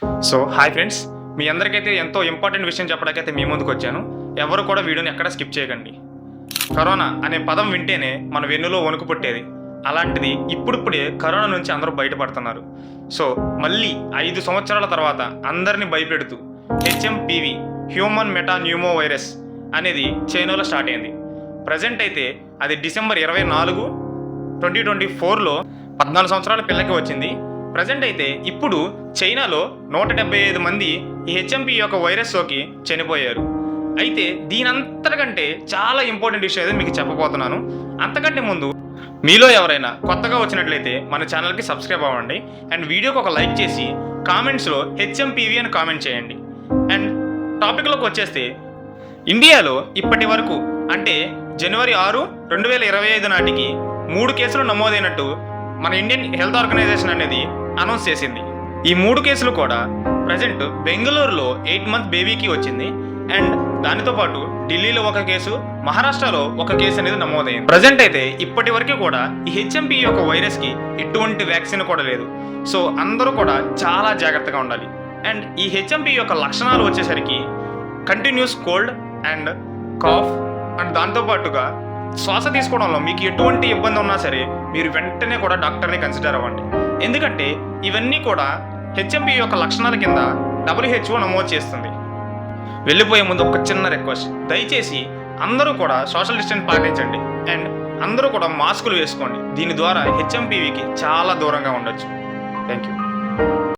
So hi friends, మీ అందరికైతే ఎంతో important విషయం చెప్పడానికైతే మీ ముందుకు వచ్చాను. ఎవరు కూడా వీడియోని ఎక్కడ స్కిప్ చేయకండి. కరోనా అనే పదం వింటేనే మన వెన్నులో వణుకు పుట్టేది. అలాంటిది ఇప్పుడిప్పుడే కరోనా నుంచి అందరూ బయటపడుతున్నారు. సో మళ్ళీ 5 సంవత్సరాల తర్వాత అందరినీ భయపెడుతూ హెచ్ఎంపివి హ్యూమన్ మెటాన్యూమో వైరస్ అనేది చైనాలో స్టార్ట్ అయింది. ప్రజెంట్ అయితే అది డిసెంబర్ 24, 2024లో 14 సంవత్సరాల పిల్లకి వచ్చింది. ప్రజెంట్ అయితే ఇప్పుడు చైనాలో 175 మంది ఈ హెచ్ఎంపి యొక్క వైరస్ సోకి చనిపోయారు. అయితే దీనంతకంటే చాలా ఇంపార్టెంట్ విషయం ఏదో మీకు చెప్పబోతున్నాను. అంతకంటే ముందు మీలో ఎవరైనా కొత్తగా వచ్చినట్లయితే మన ఛానల్కి సబ్స్క్రైబ్ అవ్వండి అండ్ వీడియోకి ఒక లైక్ చేసి కామెంట్స్లో హెచ్ఎంపివి అని కామెంట్ చేయండి. అండ్ టాపిక్లోకి వచ్చేస్తే, ఇండియాలో ఇప్పటి వరకు అంటే జనవరి 6, 2025 నాటికి 3 కేసులు నమోదైనట్టు మన ఇండియన్ హెల్త్ ఆర్గనైజేషన్ అనేది అనౌన్స్ చేసింది. ఈ 3 కేసులు కూడా ప్రజెంట్ బెంగళూరులో 8 మంత్ బేబీకి వచ్చింది. అండ్ దానితో పాటు ఢిల్లీలో 1 కేసు, మహారాష్ట్రలో 1 కేసు అనేది నమోదైంది. ప్రజెంట్ అయితే ఇప్పటి వరకు కూడా ఈ హెచ్ఎంపి యొక్క వైరస్కి ఎటువంటి వ్యాక్సిన్ కూడా లేదు. సో అందరూ కూడా చాలా జాగ్రత్తగా ఉండాలి. అండ్ ఈ హెచ్ఎంపి యొక్క లక్షణాలు వచ్చేసరికి continuous cold and cough and దాంతోపాటుగా శ్వాస తీసుకోవడంలో మీకు ఎటువంటి ఇబ్బంది ఉన్నా సరే మీరు వెంటనే కూడా డాక్టర్ని కన్సిడర్ అవ్వండి. ఎందుకంటే ఇవన్నీ కూడా హెచ్ఎంపి యొక్క లక్షణాల కింద WHO నమోదు చేస్తుంది. వెళ్ళిపోయే ముందు ఒక చిన్న రిక్వెస్ట్, దయచేసి అందరూ కూడా సోషల్ డిస్టెన్స్ పాటించండి అండ్ అందరూ కూడా మాస్కులు వేసుకోండి. దీని ద్వారా హెచ్ఎంపివికి చాలా దూరంగా ఉండొచ్చు. Thank you.